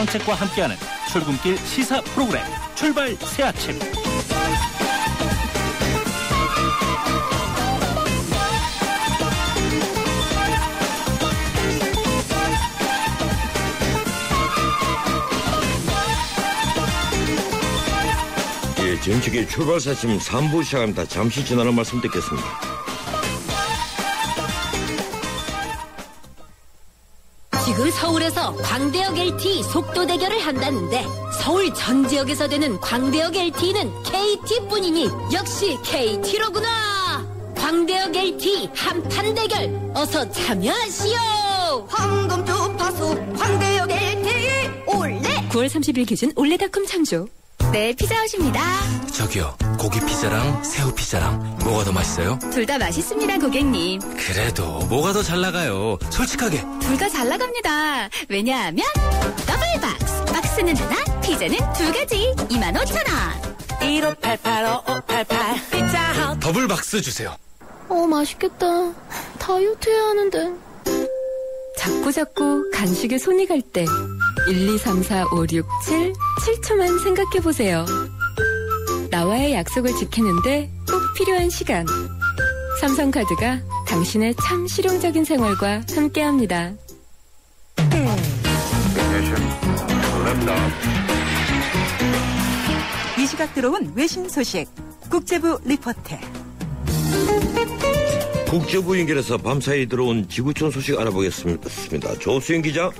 김영책과 함께하는 출근길 시사 프로그램 출발 새아침. 예, 정치계 출발 새아침 3부 시작합니다. 잠시 지나는 말씀 듣겠습니다. 지금 서울에서 광대역 LTE 속도 대결을 한다는데 서울 전 지역에서 되는 광대역 LTE는 KT뿐이니 역시 KT로구나. 광대역 LTE 한판 대결 어서 참여하시오. 황금 주파수 광대역 LTE 올레. 9월 30일 기준 올레닷컴 창조. 네, 피자헛입니다. 저기요, 고기 피자랑 새우 피자랑 뭐가 더 맛있어요? 둘 다 맛있습니다, 고객님. 그래도 뭐가 더 잘 나가요? 솔직하게. 둘 다 잘 나갑니다. 왜냐하면 더블박스. 박스는 하나, 피자는 두 가지. 25,000원. 1588-5588 피자헛. 더블 박스 주세요. 맛있겠다. 다이어트 해야 하는데. 자꾸 간식에 손이 갈 때 1, 2, 3, 4, 5, 6, 7 7초만 생각해보세요. 나와의 약속을 지키는데 꼭 필요한 시간. 삼성카드가 당신의 참 실용적인 생활과 함께합니다. 이 시각 들어온 외신 소식 국제부 리포트. 국제부 연결해서 밤사이 들어온 지구촌 소식 알아보겠습니다. 조수영 기자.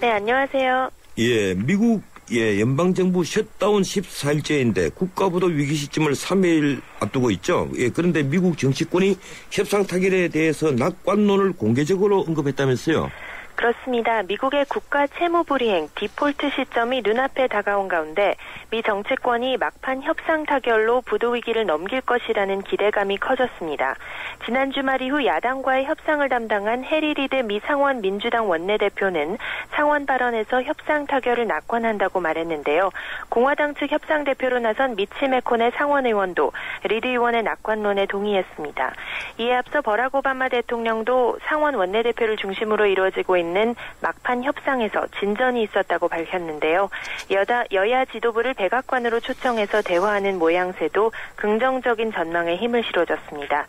네, 안녕하세요. 예, 미국 연방정부 셧다운 14일째인데 국가부도 위기 시점을 3일 앞두고 있죠. 예, 그런데 미국 정치권이 협상 타결에 대해서 낙관론을 공개적으로 언급했다면서요. 그렇습니다. 미국의 국가 채무 불이행 디폴트 시점이 눈앞에 다가온 가운데 미 정치권이 막판 협상 타결로 부도 위기를 넘길 것이라는 기대감이 커졌습니다. 지난 주말 이후 야당과의 협상을 담당한 해리 리드 미 상원 민주당 원내대표는 상원 발언에서 협상 타결을 낙관한다고 말했는데요. 공화당 측 협상 대표로 나선 미치 메코네 상원 의원도 리드 의원의 낙관론에 동의했습니다. 이에 앞서 버락 오바마 대통령도 상원 원내대표를 중심으로 이루어지고 있는 막판 협상에서 진전이 있었다고 밝혔는데요. 여야 지도부를 백악관으로 초청해서 대화하는 모양새도 긍정적인 전망에 힘을 실어줬습니다.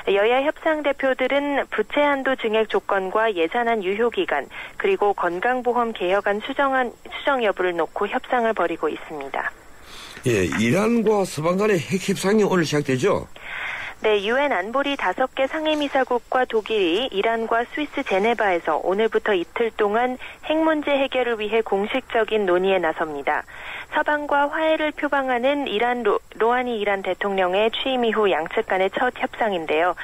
여야 협상 대표들은 부채 한도 증액 조건과 예산안 유효 기간 그리고 건강보험 개혁안 수정 여부를 놓고 협상을 벌이고 있습니다. 예, 이란과 서방 간의 핵 협상이 오늘 시작되죠? 네, 유엔 안보리 5개 상임이사국과 독일이 이란과 스위스 제네바에서 오늘부터 이틀 동안 핵 문제 해결을 위해 공식적인 논의에 나섭니다. 서방과 화해를 표방하는 로하니 이란 대통령의 취임 이후 양측 간의 첫 협상인데요.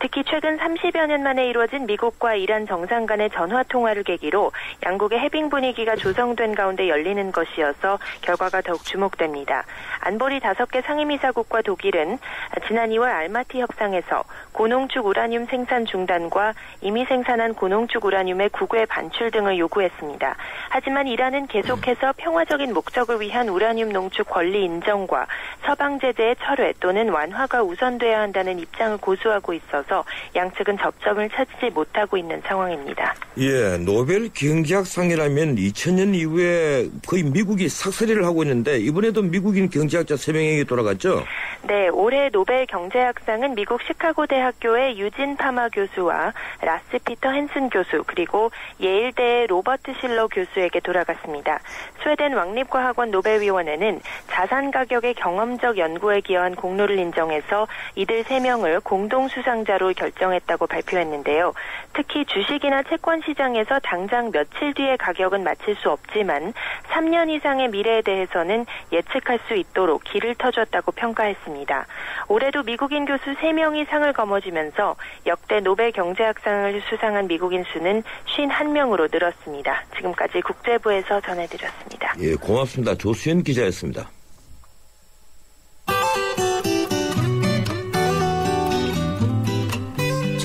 특히 최근 30여 년 만에 이루어진 미국과 이란 정상 간의 전화통화를 계기로 양국의 해빙 분위기가 조성된 가운데 열리는 것이어서 결과가 더욱 주목됩니다. 안보리 5개 상임이사국과 독일은 지난 2월 알마티 협상에서 고농축 우라늄 생산 중단과 이미 생산한 고농축 우라늄의 국외 반출 등을 요구했습니다. 하지만 이란은 계속해서 평화적인 목적을 위한 우라늄 농축 권리 인정과 서방 제재의 철회 또는 완화가 우선돼야 한다는 입장을 고수하고 있어서 양측은 접점을 찾지 못하고 있는 상황입니다. 예, 노벨 경제학상이라면 2000년 이후에 거의 미국이 삭살이를 하고 있는데 이번에도 미국인 경제학자 3명이 돌아갔죠? 네, 올해 노벨 경제학상은 미국 시카고 대학교의 유진 파마 교수와 라스 피터 헨슨 교수 그리고 예일대의 로버트 실러 교수에게 돌아갔습니다. 스웨덴 왕립과학원 노벨위원회는 자산 가격의 경험적 연구에 기여한 공로를 인정해서 이들 3명을 공동 수상자로 결정했다고 발표했는데요. 특히 주식이나 채권 시장에서 당장 며칠 뒤에 가격은 맞힐 수 없지만 3년 이상의 미래에 대해서는 예측할 수 있도록 길을 터줬다고 평가했습니다. 올해도 미국인 교수 3명이 상을 거머쥐면서 역대 노벨 경제학상을 수상한 미국인 수는 51명으로 늘었습니다. 지금까지 국제부에서 전해드렸습니다. 예, 고맙습니다. 조수연 기자였습니다.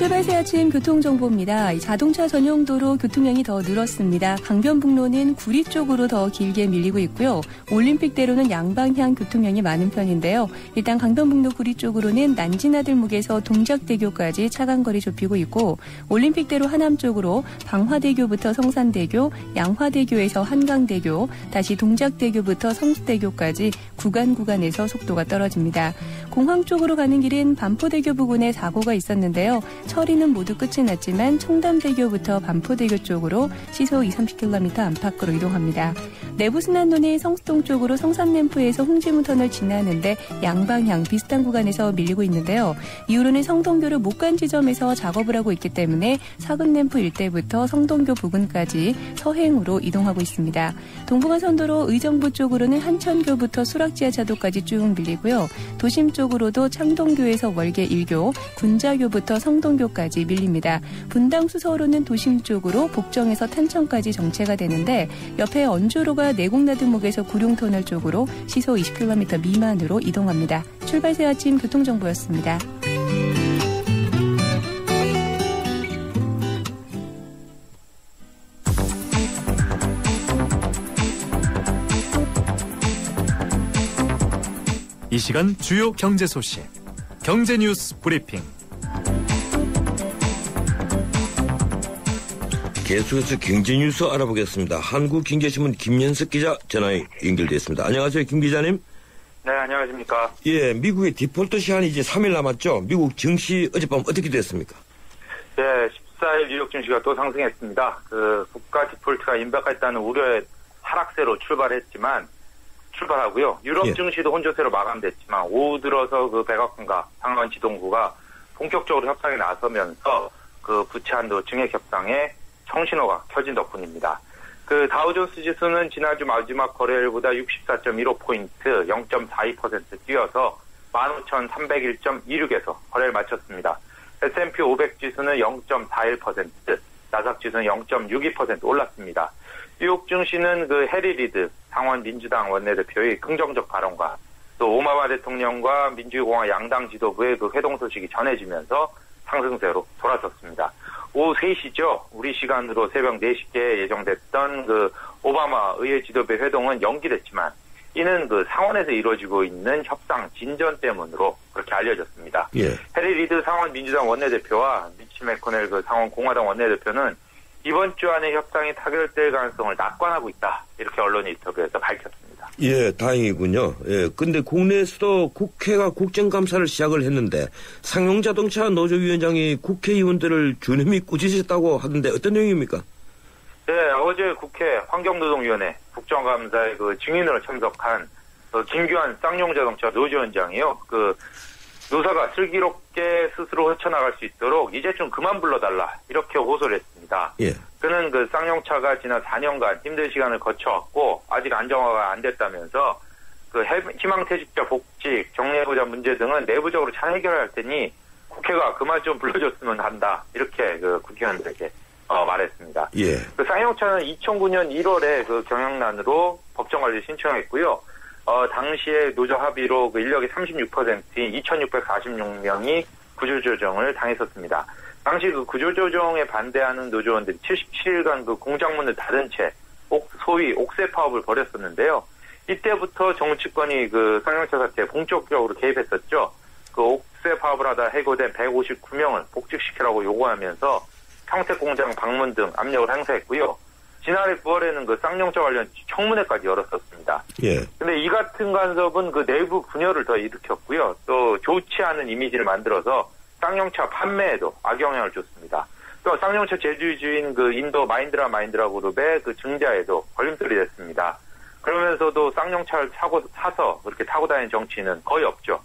출발새 아침 교통정보입니다. 자동차 전용 도로 교통량이 더 늘었습니다. 강변북로는 구리 쪽으로 더 길게 밀리고 있고요. 올림픽대로는 양방향 교통량이 많은 편인데요. 일단 강변북로 구리 쪽으로는 난지나들목에서 동작대교까지 차간거리 좁히고 있고 올림픽대로 하남 쪽으로 방화대교부터 성산대교, 양화대교에서 한강대교, 다시 동작대교부터 성수대교까지 구간에서 속도가 떨어집니다. 공항 쪽으로 가는 길은 반포대교 부근에 사고가 있었는데요. 처리는 모두 끝이 났지만 청담대교부터 반포대교 쪽으로 시속 20-30km 안팎으로 이동합니다. 내부순환로는 성수동 쪽으로 성산램프에서 홍지문터널 지나는데 양방향 비슷한 구간에서 밀리고 있는데요. 이후로는 성동교를 못 간 지점에서 작업을 하고 있기 때문에 사근램프 일대부터 성동교 부근까지 서행으로 이동하고 있습니다. 동부간선도로 의정부 쪽으로는 한천교부터 수락지하차도까지 쭉 밀리고요. 도심 쪽으로도 창동교에서 월계 1교, 군자교부터 성동교까지 밀립니다. 분당 수서로는 도심 쪽으로 복정에서 탄천까지 정체가 되는데 옆에 언주로가 내곡나들목에서 구룡터널 쪽으로 시속 20km 미만으로 이동합니다. 출발새 아침 교통정보였습니다. 이 시간 주요 경제 소식, 경제 뉴스 브리핑. 계속해서 경제 뉴스 알아보겠습니다. 한국경제신문 김연석 기자 전화에 연결되어 있습니다. 안녕하세요, 김 기자님. 네, 안녕하십니까. 예, 미국의 디폴트 시한이 이제 3일 남았죠. 미국 증시 어젯밤 어떻게 됐습니까? 네, 14일 뉴욕 증시가 또 상승했습니다. 국가 디폴트가 임박했다는 우려의 하락세로 출발하고요. 유럽 예. 증시도 혼조세로 마감됐지만 오후 들어서 백악관과 상원 지동부가 본격적으로 협상에 나서면서 부채 한도 증액 협상에 청신호가 켜진 덕분입니다. 다우존스 지수는 지난주 마지막 거래일보다 64.15포인트 0.42% 뛰어서 15,301.26에서 거래를 마쳤습니다. S&P 500 지수는 0.41%, 나스닥 지수는 0.62% 올랐습니다. 뉴욕 증시는 해리 리드 상원 민주당 원내대표의 긍정적 발언과 또 오바마 대통령과 민주공화 양당 지도부의 회동 소식이 전해지면서 상승세로 돌아섰습니다. 오후 3시죠. 우리 시간으로 새벽 4시께 예정됐던 오바마 의회 지도부의 회동은 연기됐지만 이는 상원에서 이루어지고 있는 협상 진전 때문으로 그렇게 알려졌습니다. 예. 해리 리드 상원 민주당 원내대표와 미치 매코넬 상원 공화당 원내대표는 이번 주 안에 협상이 타결될 가능성을 낙관하고 있다. 이렇게 언론 인터뷰에서 밝혔습니다. 예, 다행이군요. 예, 근데 국내에서도 국회가 국정감사를 시작을 했는데 상용자동차 노조위원장이 국회의원들을 주님이 꾸짖었다고 하던데 어떤 내용입니까? 네, 어제 국회 환경노동위원회 국정감사에 증인으로 참석한 김규환 쌍용자동차 노조위원장이요. 노사가 슬기롭게 스스로 헤쳐나갈 수 있도록 이제 좀 그만 불러달라 이렇게 호소를 했습니다. 예. 그는 쌍용차가 지난 4년간 힘든 시간을 거쳐왔고 아직 안정화가 안 됐다면서 희망퇴직자 복직, 정리해보자 문제 등은 내부적으로 잘 해결할 테니 국회가 그만 좀 불러줬으면 한다 이렇게 국회의원들에게 말했습니다. 예. 쌍용차는 2009년 1월에 경영난으로 법정관리를 신청했고요. 당시에 노조 합의로 인력의 36%인 2,646명이 구조조정을 당했었습니다. 당시 구조조정에 반대하는 노조원들이 77일간 공장문을 닫은 채 소위 옥새 파업을 벌였었는데요. 이때부터 정치권이 쌍용차 사태에 본격적으로 개입했었죠. 옥새 파업을 하다 해고된 159명을 복직시키라고 요구하면서 평택공장 방문 등 압력을 행사했고요. 지난해 9월에는 쌍용차 관련 청문회까지 열었었습니다. 예. 근데 이 같은 간섭은 내부 분열을 더 일으켰고요. 또 좋지 않은 이미지를 만들어서 쌍용차 판매에도 악영향을 줬습니다. 또 쌍용차 제주주인 인도 마인드라 그룹의 증자에도 걸림돌이 됐습니다. 그러면서도 쌍용차를 사서 그렇게 타고 다니는 정치인은 거의 없죠.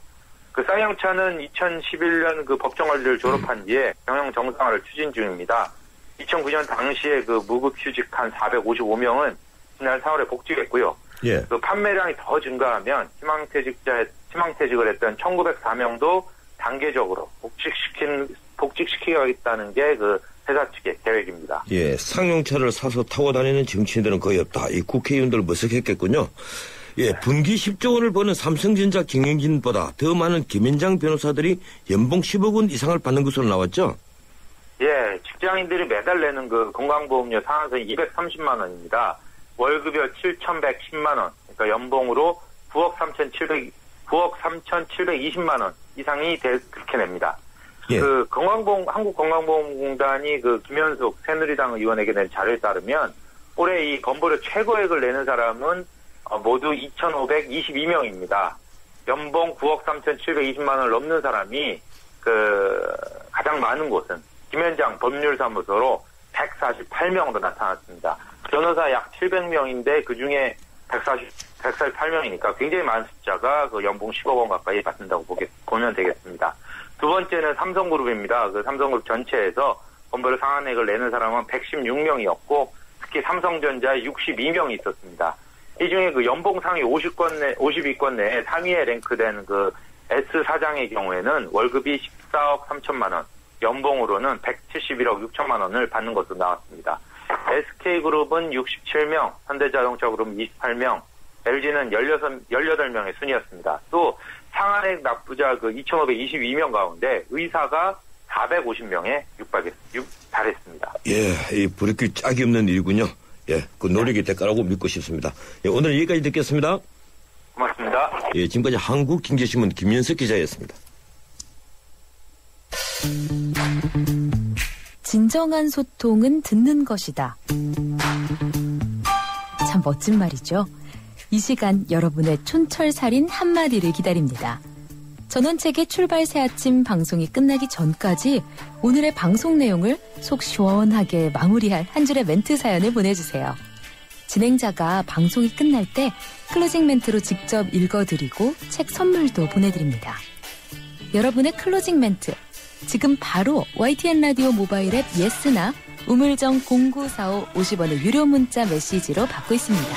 쌍용차는 2011년 법정관리를 졸업한 뒤에 경영 정상화를 추진 중입니다. 2009년 당시에 무급 휴직한 455명은 지난 4월에 복직했고요. 예. 판매량이 더 증가하면 희망퇴직을 했던 1904명도 단계적으로 복직시키겠다는 게 회사 측의 계획입니다. 예, 쌍용차를 사서 타고 다니는 정치인들은 거의 없다. 이 국회의원들 머쓱했겠군요. 예, 분기 10조 원을 버는 삼성전자 경영진보다 더 많은 김현장 변호사들이 연봉 10억 원 이상을 받는 것으로 나왔죠? 예, 직장인들이 매달 내는 그 건강보험료 상한선이 230만 원입니다. 월급여 7,110만 원, 그러니까 연봉으로 9억 3,720만 원 이상이 그렇게 냅니다. 예. 그 한국건강보험공단이 그 김현숙 새누리당 의원에게 낸 자료에 따르면 올해 이 건보료 최고액을 내는 사람은 모두 2,522명입니다. 연봉 9억 3,720만 원을 넘는 사람이 그 가장 많은 곳은 김현장 법률사무소로 148명으로 나타났습니다. 변호사 약 700명인데 그중에 148명이니까 굉장히 많은 숫자가 그 연봉 10억 원 가까이 받는다고 보면 되겠습니다. 두 번째는 삼성그룹입니다. 그 삼성그룹 전체에서 건보료 상한액을 내는 사람은 116명이었고 특히 삼성전자에 62명이 있었습니다. 이 중에 그 연봉 상위 50위권 내에 3위에 랭크된 그 S 사장의 경우에는 월급이 14억 3천만 원, 연봉으로는 171억 6천만 원을 받는 것으로 나왔습니다. SK그룹은 67명, 현대자동차그룹은 28명, LG는 18명의 순이었습니다. 또 상한액 납부자 그 2,522명 가운데 의사가 450명에 달했습니다. 예, 이 부르기 짝이 없는 일이군요. 예, 그 노력의 대가라고 믿고 싶습니다. 예, 오늘 여기까지 듣겠습니다. 고맙습니다. 예, 지금까지 한국경제신문 김현석 기자였습니다. 진정한 소통은 듣는 것이다. 참 멋진 말이죠. 이 시간 여러분의 촌철살인 한마디를 기다립니다. 전원책의 출발 새아침 방송이 끝나기 전까지 오늘의 방송 내용을 속 시원하게 마무리할 한 줄의 멘트 사연을 보내주세요. 진행자가 방송이 끝날 때 클로징 멘트로 직접 읽어드리고 책 선물도 보내드립니다. 여러분의 클로징 멘트 지금 바로 YTN 라디오 모바일 앱 예스나 우물정 0945 50원의 유료 문자 메시지로 받고 있습니다.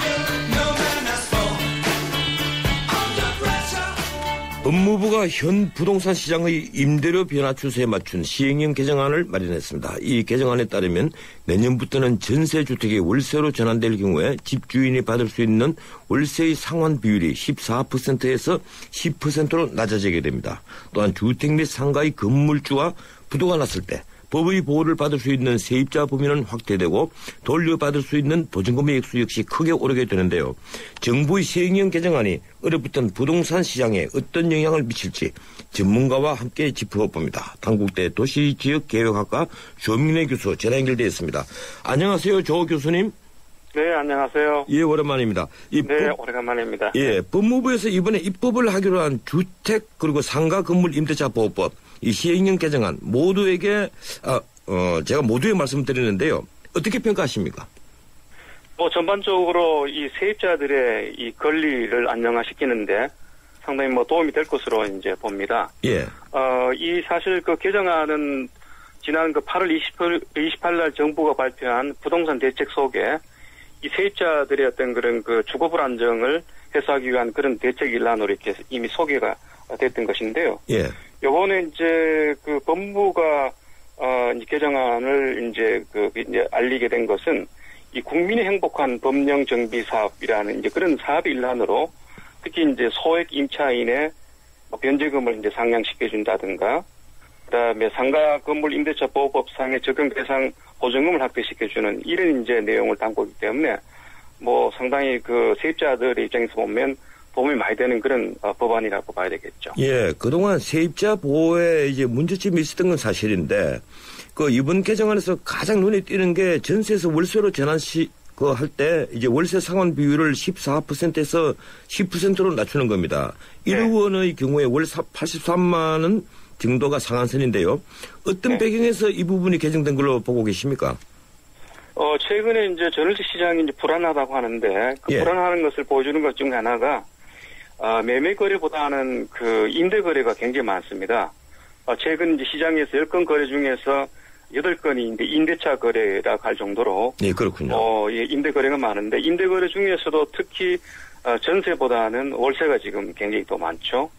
법무부가 현 부동산 시장의 임대료 변화 추세에 맞춘 시행령 개정안을 마련했습니다. 이 개정안에 따르면 내년부터는 전세주택이 월세로 전환될 경우에 집주인이 받을 수 있는 월세의 상환 비율이 14%에서 10%로 낮아지게 됩니다. 또한 주택 및 상가의 건물주와 부도가 났을 때 법의 보호를 받을 수 있는 세입자 범위는 확대되고 돌려받을 수 있는 보증금의 액수 역시 크게 오르게 되는데요. 정부의 시행령 개정안이 올해부터는 부동산 시장에 어떤 영향을 미칠지 전문가와 함께 짚어봅니다. 단국대 도시지역계획학과 조민혜 교수 전화 연결되어 있습니다. 안녕하세요, 조 교수님. 네, 안녕하세요. 예, 오랜만입니다. 오래간만입니다. 예, 법무부에서 이번에 입법을 하기로 한 주택 그리고 상가 건물 임대차 보호법 이 시행령 개정안 모두에게 제가 모두에 말씀드리는데요. 어떻게 평가하십니까? 전반적으로 이 세입자들의 이 권리를 안정화시키는데 상당히 도움이 될 것으로 이제 봅니다. 예. 이 사실 그 개정안은 지난 그 8월 28일 날 정부가 발표한 부동산 대책 속에 이 세입자들의 어떤 그런 그 주거 불안정을 해소하기 위한 그런 대책 일환으로 이렇게 이미 소개가 됐던 것인데요. 예. 요번에 이제 그 법무부가 이제 개정안을 이제 알리게 된 것은 이 국민이 행복한 법령 정비 사업이라는 이제 그런 사업의 일환으로 특히 이제 소액 임차인의 변제금을 이제 상향시켜 준다든가 그다음에 상가 건물 임대차 보호법상의 적용 대상 보증금을 확대시켜주는 이런 이제 내용을 담고 있기 때문에 상당히 그 세입자들의 입장에서 보면 도움이 많이 되는 그런 법안이라고 봐야 되겠죠. 예, 그동안 세입자 보호에 이제 문제점이 있었던 건 사실인데, 이번 개정안에서 가장 눈에 띄는 게 전세에서 월세로 전환 할 때 이제 월세 상환 비율을 14%에서 10%로 낮추는 겁니다. 1원의 경우에 월 83만 원 정도가 상한선인데요. 어떤 배경에서 이 부분이 개정된 걸로 보고 계십니까? 최근에 이제 전월세 시장이 이제 불안하다고 하는데, 불안하는 것을 보여주는 것 중 하나가, 매매 거래보다는 그 임대 거래가 굉장히 많습니다. 최근 이제 시장에서 10건 거래 중에서 8건이 이제 임대차 거래라고 할 정도로. 예, 그렇군요. 임대 거래가 많은데, 임대 거래 중에서도 특히, 전세보다는 월세가 지금 굉장히 더 많죠.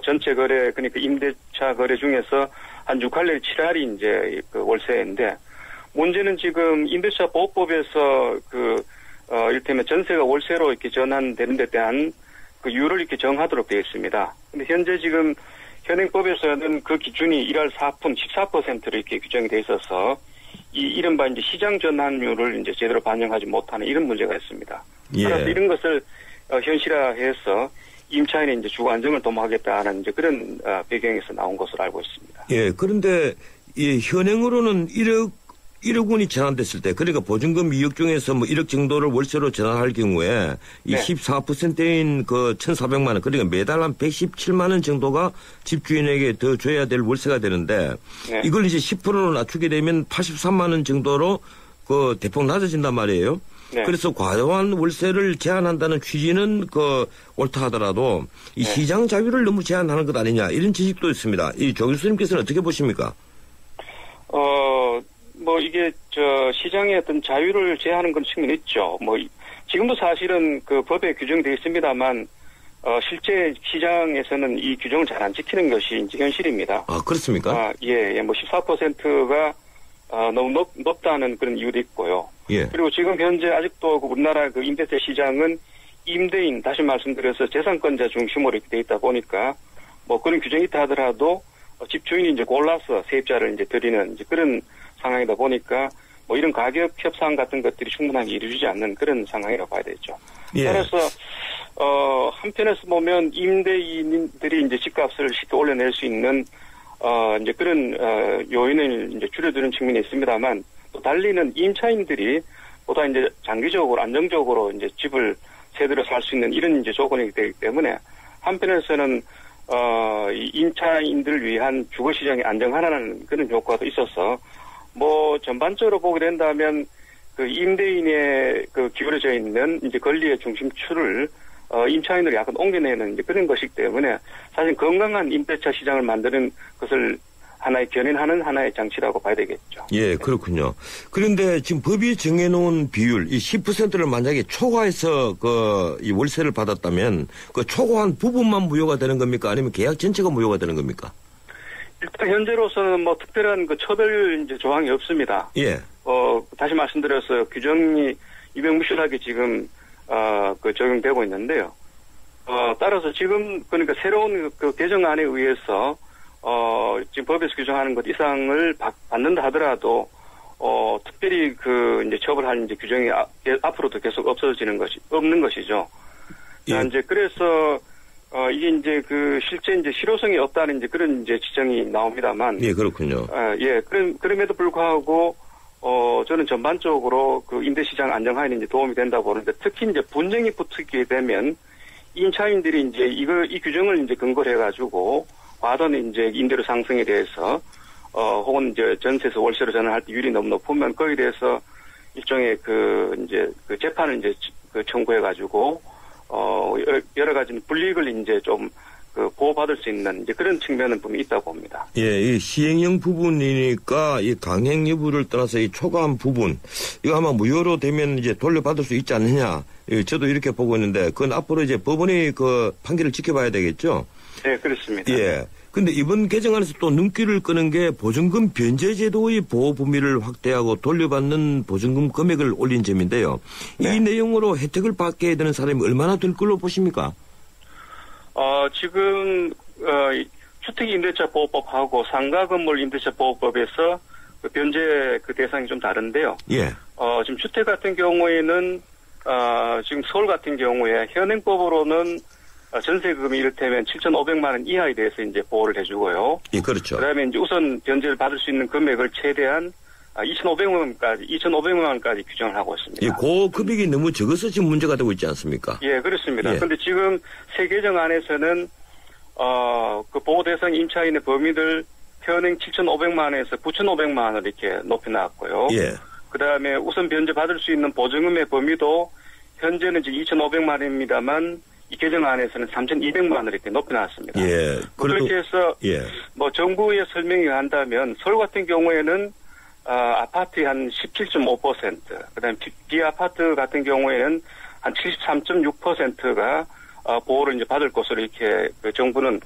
전체 거래, 그러니까 임대차 거래 중에서 한 6할래 7할이 이제 그 월세인데, 문제는 지금 임대차 보호법에서 이를테면 전세가 월세로 이렇게 전환되는 데 대한 그 이유를 이렇게 정하도록 되어 있습니다. 근데 현재 지금 현행법에서는 그 기준이 1할 4푼 14%로 이렇게 규정이 돼 있어서 이른바 이제 시장 전환율을 이제 제대로 반영하지 못하는 이런 문제가 있습니다. 예. 따라서 이런 것을 현실화해서 임차인의 이제 주거 안정을 도모하겠다는 이제 그런 배경에서 나온 것으로 알고 있습니다. 예. 그런데 이 현행으로는 1억 원이 전환됐을 때, 그러니까 보증금 2억 중에서 뭐 1억 정도를 월세로 전환할 경우에 이 14%인 그 1,400만 원, 그러니까 매달 한 117만 원 정도가 집주인에게 더 줘야 될 월세가 되는데 이걸 이제 10%로 낮추게 되면 83만 원 정도로 그 대폭 낮아진단 말이에요. 그래서 과도한 월세를 제한한다는 취지는 그 옳다 하더라도 이 시장 자유를 너무 제한하는 것 아니냐 이런 지적도 있습니다. 이 조 교수님께서는 어떻게 보십니까? 뭐 이게 시장의 어떤 자유를 제한하는 건 측면이 있죠. 뭐 지금도 사실은 그 법에 규정되어 있습니다만 실제 시장에서는 이 규정을 잘 안 지키는 것이 이제 현실입니다. 아 그렇습니까? 예, 뭐 14%가 너무 높다는 그런 이유도 있고요. 예. 그리고 지금 현재 아직도 그 우리나라 그 임대차 시장은 임대인 다시 말씀드려서 재산권자 중심으로 이렇게 돼 있다 보니까 뭐 그런 규정이 있다 하더라도 집주인이 이제 골라서 세입자를 이제 드리는 이제 그런 상황이다 보니까 뭐 이런 가격 협상 같은 것들이 충분하게 이루어지지 않는 그런 상황이라고 봐야 되죠. 예. 따라서 한편에서 보면 임대인들이 이제 집값을 쉽게 올려낼 수 있는 이제 그런 요인을 이제 줄여드는 측면이 있습니다만 또 달리는 임차인들이 보다 이제 장기적으로 안정적으로 이제 집을 세대로 살 수 있는 이런 이제 조건이 되기 때문에 한편에서는 이 임차인들을 위한 주거 시장의 안정화라는 그런 효과도 있어서 뭐 전반적으로 보게 된다면 그 임대인의 그 기울어져 있는 이제 권리의 중심추를 임차인으로 약간 옮겨내는 이제 그런 것이기 때문에 사실 건강한 임대차 시장을 만드는 것을 하나의 견인하는 하나의 장치라고 봐야 되겠죠. 예, 그렇군요. 그런데 지금 법이 정해놓은 비율, 이 10%를 만약에 초과해서 이 월세를 받았다면 그 초과한 부분만 무효가 되는 겁니까? 아니면 계약 전체가 무효가 되는 겁니까? 일단 현재로서는 뭐 특별한 그 처벌 이제 조항이 없습니다. 예. 다시 말씀드려서 규정이 유명무실하게 지금 그 적용되고 있는데요. 따라서 지금 그러니까 새로운 그 개정안에 의해서 지금 법에서 규정하는 것 이상을 받는다 하더라도 특별히 그 이제 처벌할 이제 규정이 앞으로도 계속 없는 것이죠. 예. 이제 그래서 이게 이제 그 실제 이제 실효성이 없다는 이제 그런 이제 지적이 나옵니다만. 예, 그렇군요. 예, 그럼에도 불구하고 저는 전반적으로 그 임대시장 안정화에는 이제 도움이 된다고 보는데 특히 이제 분쟁이 붙게 되면 임차인들이 이제 이 규정을 이제 근거로 해가지고 과도한 이제 임대료 상승에 대해서 혹은 이제 전세에서 월세로 전환할 때 율이 너무 높으면 거기에 대해서 일종의 그 이제 그 재판을 이제 그 청구해가지고 여러 가지 불이익을 이제 좀 그 보호받을 수 있는 이제 그런 측면은 분명히 있다고 봅니다. 예, 이 시행령 부분이니까 이 강행 여부를 떠나서 이 초과한 부분 이거 아마 무효로 되면 이제 돌려받을 수 있지 않느냐. 저도 이렇게 보고 있는데 그건 앞으로 이제 법원이 그 판결을 지켜봐야 되겠죠. 네, 그렇습니다. 예. 근데 이번 개정안에서 또 눈길을 끄는 게 보증금 변제 제도의 보호 범위를 확대하고 돌려받는 보증금 금액을 올린 점인데요. 이 내용으로 혜택을 받게 되는 사람이 얼마나 될 걸로 보십니까? 지금 주택임대차보호법하고 상가건물 임대차보호법에서 그 변제 그 대상이 좀 다른데요. 예. 지금 주택 같은 경우에는 지금 서울 같은 경우에 현행법으로는 전세금이 이를테면 7,500만 원 이하에 대해서 이제 보호를 해주고요. 예, 그렇죠. 그다음에 이제 우선 변제를 받을 수 있는 금액을 최대한 2,500만 원까지 규정을 하고 있습니다. 예, 그 금액이 너무 적어서 지금 문제가 되고 있지 않습니까? 예, 그렇습니다. 그런데 예. 지금 새 개정안에서는 그 보호 대상 임차인의 범위를 현행 7,500만 원에서 9,500만 원을 이렇게 높여놨고요. 예. 그다음에 우선 변제 받을 수 있는 보증금의 범위도 현재는 이제 2,500만 원입니다만 이 개정안에서는 3,200만 원을 이렇게 높여놨습니다. 예. 그렇게 해서 예. 뭐 정부의 설명에 한다면 서울 같은 경우에는 아파트의 한 17.5%, 그다음에 비아파트 같은 경우에는 한 73.6%가 보호를 이제 받을 것으로 이렇게 그 정부는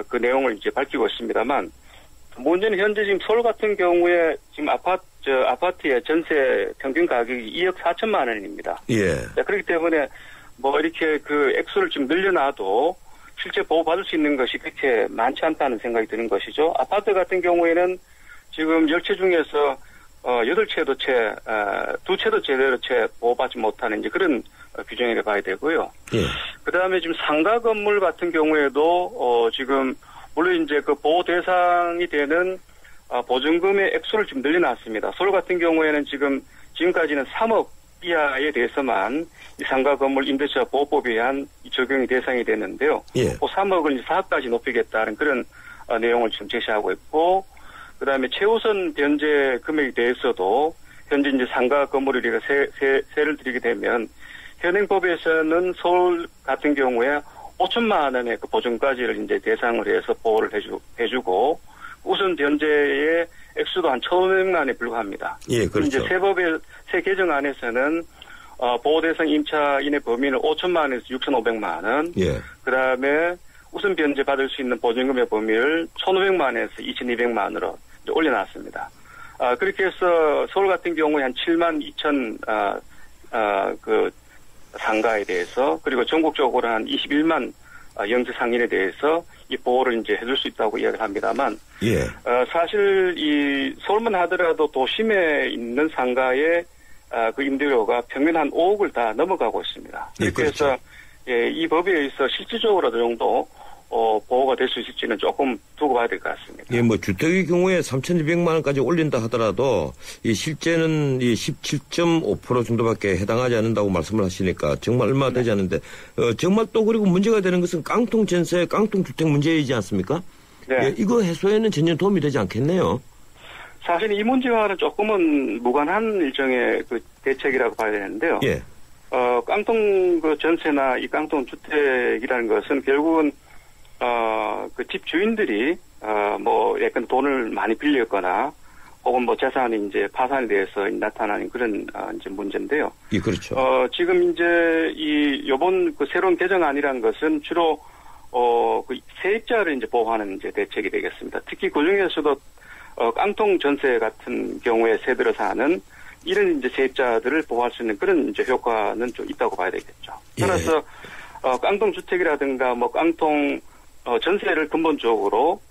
그 내용을 이제 밝히고 있습니다만 문제는 현재 지금 서울 같은 경우에 지금 아파트의 전세 평균 가격이 2억 4천만 원입니다. 예. 그렇기 때문에 뭐 이렇게 그 액수를 좀 늘려놔도 실제 보호받을 수 있는 것이 그렇게 많지 않다는 생각이 드는 것이죠. 아파트 같은 경우에는 지금 10채 중에서 8채도 2채도 제대로 보호받지 못하는 이제 그런 규정이라 봐야 되고요. 예. 그 다음에 지금 상가 건물 같은 경우에도 지금 물론 이제 그 보호 대상이 되는 보증금의 액수를 좀 늘려놨습니다. 서울 같은 경우에는 지금까지는 3억 이하에 대해서만 이 상가 건물 임대차 보호법에 의한 적용이 대상이 됐는데요. 예. 그 3억을 이제 4억까지 높이겠다는 그런 내용을 지금 제시하고 있고, 그 다음에 최우선 변제 금액에 대해서도 현재 이제 상가 건물을 우리가 세를 드리게 되면 현행법에서는 서울 같은 경우에 5천만 원의 그 보증까지를 이제 대상으로 해서 보호를 해주고 우선 변제의 액수도 한 1,500만 원에 불과합니다. 예, 그렇죠. 이제 새 개정안에서는 보호 대상 임차인의 범위는 5천만 원에서 6,500만 원. 예. 그 다음에 우선 변제 받을 수 있는 보증금의 범위를 1,500만 원에서 2,200만 원으로 이제 올려놨습니다. 그렇게 해서 서울 같은 경우에 한 7만 2천 그 상가에 대해서 그리고 전국적으로 한 21만 영세 상인에 대해서 이 보호를 이제 해줄 수 있다고 이야기를 합니다만, 예. 사실 이 서울만 하더라도 도심에 있는 상가의 그 임대료가 평균 한 5억을 다 넘어가고 있습니다. 예, 그렇죠. 그래서 예, 이 법에 의해서 실질적으로 어느 정도 보호가 될 수 있을지는 조금 두고 봐야 될 것 같습니다. 예, 뭐 주택의 경우에 3,200만 원까지 올린다 하더라도 이 실제는 이 17.5% 정도밖에 해당하지 않는다고 말씀을 하시니까 정말 얼마 되지 않는데 정말 또 그리고 문제가 되는 것은 깡통 전세, 깡통 주택 문제이지 않습니까? 네. 예, 이거 해소에는 전혀 도움이 되지 않겠네요. 사실 이 문제와는 조금은 무관한 일종의 그 대책이라고 봐야 되는데요. 예. 깡통 그 전세나 이 깡통 주택이라는 것은 결국은 그 집 주인들이 뭐 약간 돈을 많이 빌렸거나 혹은 뭐 재산이 이제 파산에 대해서 나타나는 그런 이제 문제인데요. 예, 그렇죠. 지금 이제 요번 그 새로운 개정안이라는 것은 주로 그 세입자를 이제 보호하는 이제 대책이 되겠습니다. 특히 그 중에서도 깡통 전세 같은 경우에 세들어 사는 이런 이제 세입자들을 보호할 수 있는 그런 이제 효과는 좀 있다고 봐야 되겠죠. 따라서 깡통 주택이라든가 뭐 깡통 전세를 근본적으로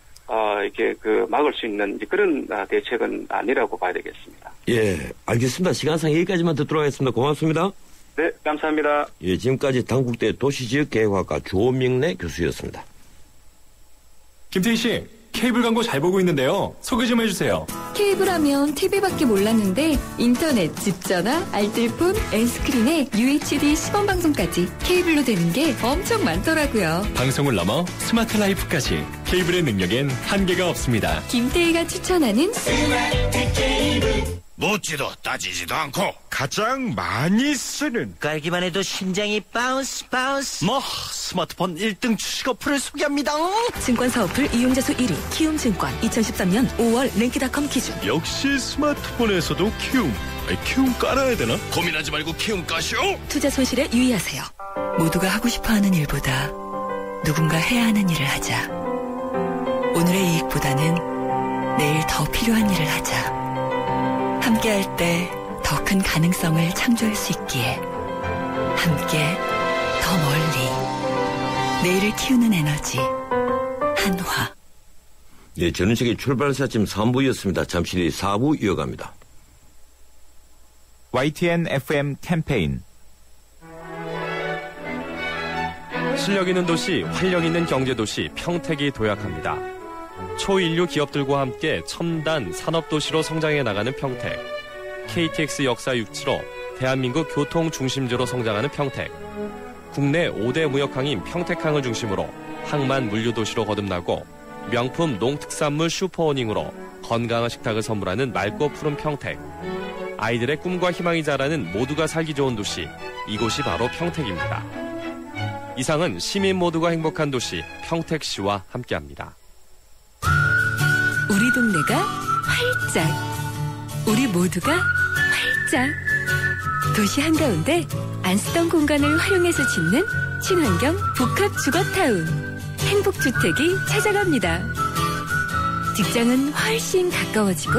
이렇게 그 막을 수 있는 그런 대책은 아니라고 봐야 되겠습니다. 예, 알겠습니다. 시간상 여기까지만 듣도록 하겠습니다. 고맙습니다. 네, 감사합니다. 예, 지금까지 당국대 도시지역계획학과 조명래 교수였습니다. 김태희 씨, 케이블 광고 잘 보고 있는데요. 소개 좀 해주세요. 케이블 하면 TV밖에 몰랐는데 인터넷, 집전화, 알뜰폰, N스크린에 UHD 시범 방송까지 케이블로 되는 게 엄청 많더라고요. 방송을 넘어 스마트 라이프까지 케이블의 능력엔 한계가 없습니다. 김태희가 추천하는 스마트 케이블. 묻지도 따지지도 않고 가장 많이 쓰는 깔기만 해도 심장이 바운스 바운스. 뭐 스마트폰 1등 주식 어플을 소개합니다. 증권사 어플 이용자 수 1위 키움증권 2013년 5월 랭키닷컴 기준. 역시 스마트폰에서도 키움. 키움 깔아야 되나? 고민하지 말고 키움 까시오. 투자 손실에 유의하세요. 모두가 하고 싶어하는 일보다 누군가 해야 하는 일을 하자. 오늘의 이익보다는 내일 더 필요한 일을 하자. 함께할 때 더 큰 가능성을 창조할 수 있기에 함께 더 멀리 내일을 키우는 에너지 한화. 네, 전은식의 출발사 지금 3부였습니다. 잠시 뒤 4부 이어갑니다. YTN FM 캠페인 실력 있는 도시, 활력 있는 경제도시 평택이 도약합니다. 초인류 기업들과 함께 첨단 산업도시로 성장해 나가는 평택. KTX 역사 육지로 대한민국 교통 중심지로 성장하는 평택. 국내 5대 무역항인 평택항을 중심으로 항만 물류도시로 거듭나고 명품 농특산물 슈퍼워닝으로 건강한 식탁을 선물하는 맑고 푸른 평택. 아이들의 꿈과 희망이 자라는 모두가 살기 좋은 도시, 이곳이 바로 평택입니다. 이상은 시민 모두가 행복한 도시 평택시와 함께합니다. 우리 동네가 활짝, 우리 모두가 활짝. 도시 한가운데 안 쓰던 공간을 활용해서 짓는 친환경 복합주거타운 행복주택이 찾아갑니다. 직장은 훨씬 가까워지고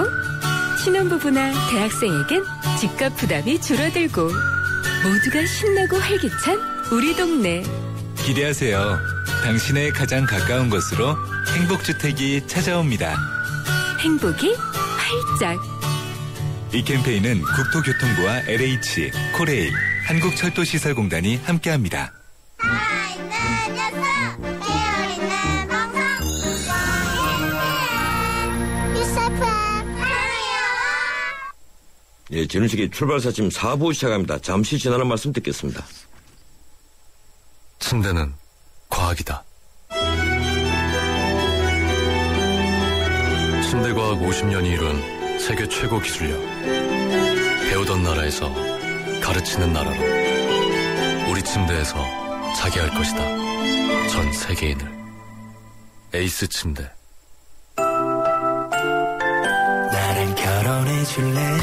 신혼부부나 대학생에겐 집값 부담이 줄어들고 모두가 신나고 활기찬 우리 동네. 기대하세요. 당신의 가장 가까운 곳으로 행복주택이 찾아옵니다. 행복이 활짝. 이 캠페인은 국토교통부와 LH, 코레일, 한국철도시설공단이 함께합니다. 예, 전우식의 출발사 지금 4부 시작합니다. 잠시 지나는 말씀 듣겠습니다. 침대는 과학이다. 침대과학 50년이 이룬 세계 최고 기술력. 배우던 나라에서 가르치는 나라로 우리 침대에서 자기 할 것이다. 전 세계인을. 에이스 침대. 나랑 결혼해줄래?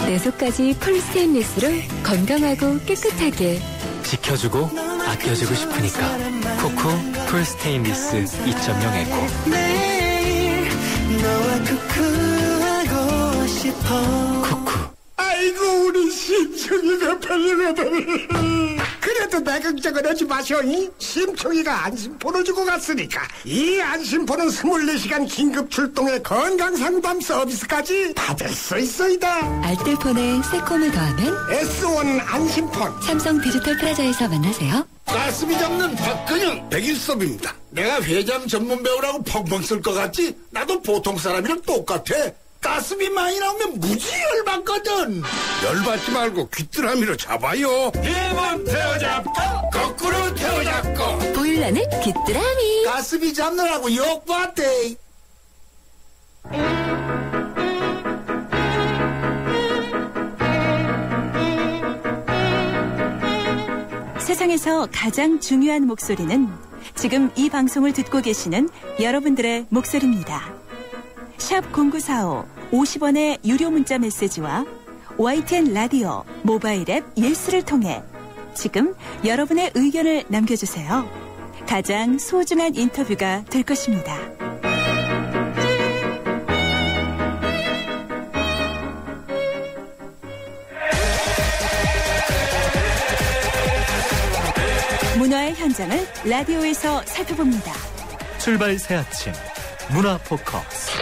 내 속까지 풀 스테인리스로 건강하고 깨끗하게 지켜주고 아껴주고 싶으니까 쿠쿠 풀 스테인리스 2.0 에코. 매일 너와 쿠쿠하고 싶어. 쿠쿠. 아이고 우리 심청이가 팔려가다니. 그래도 내 걱정은 하지 마셔. 심청이가 안심폰을 주고 갔으니까 이 안심폰은 24시간 긴급 출동의 건강상담 서비스까지 받을 수 있어이다. 알뜰폰에 새콤을 더하면 S1 안심폰. 삼성 디지털 프라자에서 만나세요. 가슴이 잡는 박근영 백일섭입니다. 내가 회장 전문 배우라고 펑펑 쓸 것 같지? 나도 보통 사람이랑 똑같아. 가슴이 많이 나오면 무지 열받거든. 열받지 말고 귀뚜라미로 잡아요. 힘은 태워잡고 거꾸로 태워잡고. 보일러는 귀뚜라미. 가슴이 잡느라고 욕받대. 세상에서 가장 중요한 목소리는 지금 이 방송을 듣고 계시는 여러분들의 목소리입니다. 샵 0945 50원의 유료 문자 메시지와 YTN 라디오 모바일 앱 예스를 통해 지금 여러분의 의견을 남겨주세요. 가장 소중한 인터뷰가 될 것입니다. 문화의 현장을 라디오에서 살펴봅니다. 출발 새 아침 문화 포커스.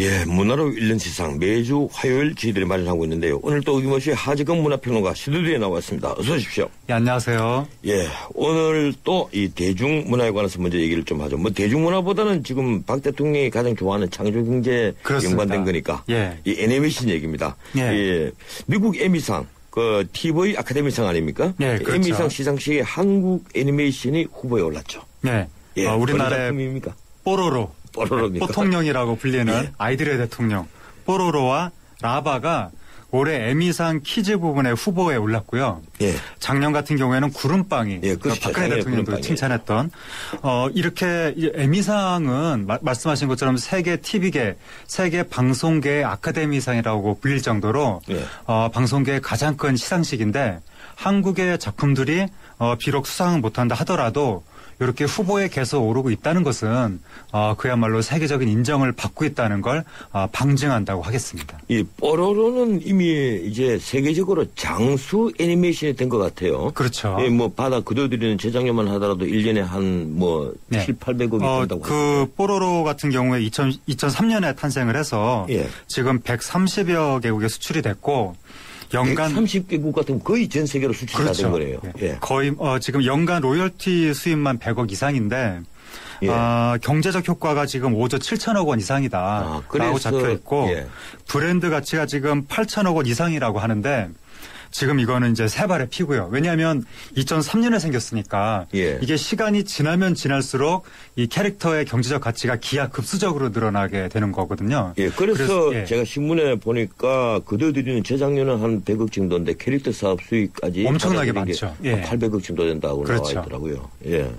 예, 문화로 읽는 세상 매주 화요일 저희들이 마련하고 있는데요. 오늘 또 어김없이 하지금 문화평론가 스튜디오에 나왔습니다. 어서 오십시오. 예, 안녕하세요. 예, 오늘 또 이 대중문화에 관해서 먼저 얘기를 좀 하죠. 뭐 대중문화보다는 지금 박 대통령이 가장 좋아하는 창조경제에 연관된 거니까 예. 이 애니메이션 얘기입니다. 예. 예, 미국 에미상 그 TV 아카데미상 아닙니까? 네, 그렇죠. 에미상 시상식에 한국 애니메이션이 후보에 올랐죠. 네. 예, 우리나라의 작품입니까? 뽀로로입니까? 보통령이라고 불리는 예. 아이들의 대통령 뽀로로와 라바가 올해 에미상 키즈 부분에 후보에 올랐고요. 예. 작년 같은 경우에는 구름빵이 예, 그렇죠. 박근혜 대통령도 구름빵이. 칭찬했던 이렇게 에미상은 말씀하신 것처럼 세계 TV계, 세계 방송계 아카데미상이라고 불릴 정도로 예. 방송계의 가장 큰 시상식인데 한국의 작품들이 비록 수상은 못한다 하더라도 이렇게 후보에 계속 오르고 있다는 것은 그야말로 세계적인 인정을 받고 있다는 걸 방증한다고 하겠습니다. 이 뽀로로는 이미 이제 세계적으로 장수 애니메이션이 된 것 같아요. 그렇죠. 예, 뭐 바다 그려드리는 재작년만 하더라도 1년에 한 뭐 700~800억이 된다고. 그 뽀로로 같은 경우에 2003년에 탄생을 해서 예. 지금 130여 개국에 수출이 됐고 연간 130개국 같은 건 거의 전 세계로 수출이 그렇죠. 다 된 거예요. 예. 거의 지금 연간 로열티 수입만 100억 이상인데 예. 경제적 효과가 지금 5조 7천억 원 이상이다 라고 잡혀 있고 예. 브랜드 가치가 지금 8천억 원 이상이라고 하는데 지금 이거는 이제 세 발의 피고요. 왜냐하면 2003년에 생겼으니까 예. 이게 시간이 지나면 지날수록 이 캐릭터의 경제적 가치가 기하급수적으로 늘어나게 되는 거거든요. 예, 그래서 예. 제가 신문에 보니까 그려드리는 재작년은 한 100억 정도인데 캐릭터 사업 수익까지 엄청나게 많죠. 예. 800억 정도 된다고 그렇죠. 나와 있더라고요. 예.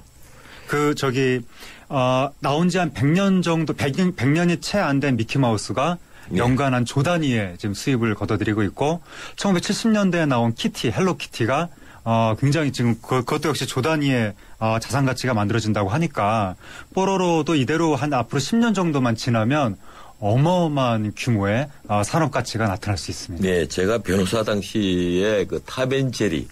나온 지 한 100년 정도, 100년이 채 안 된 미키마우스가 연간 한 조 단위의 지금 수입을 거둬들이고 있고 1970년대에 나온 키티, 헬로키티가 굉장히 지금 그것도 역시 조 단위의 자산 가치가 만들어진다고 하니까 뽀로로도 이대로 한 앞으로 10년 정도만 지나면 어마어마한 규모의 산업 가치가 나타날 수 있습니다. 네, 제가 변호사 당시에 그 탑앤제리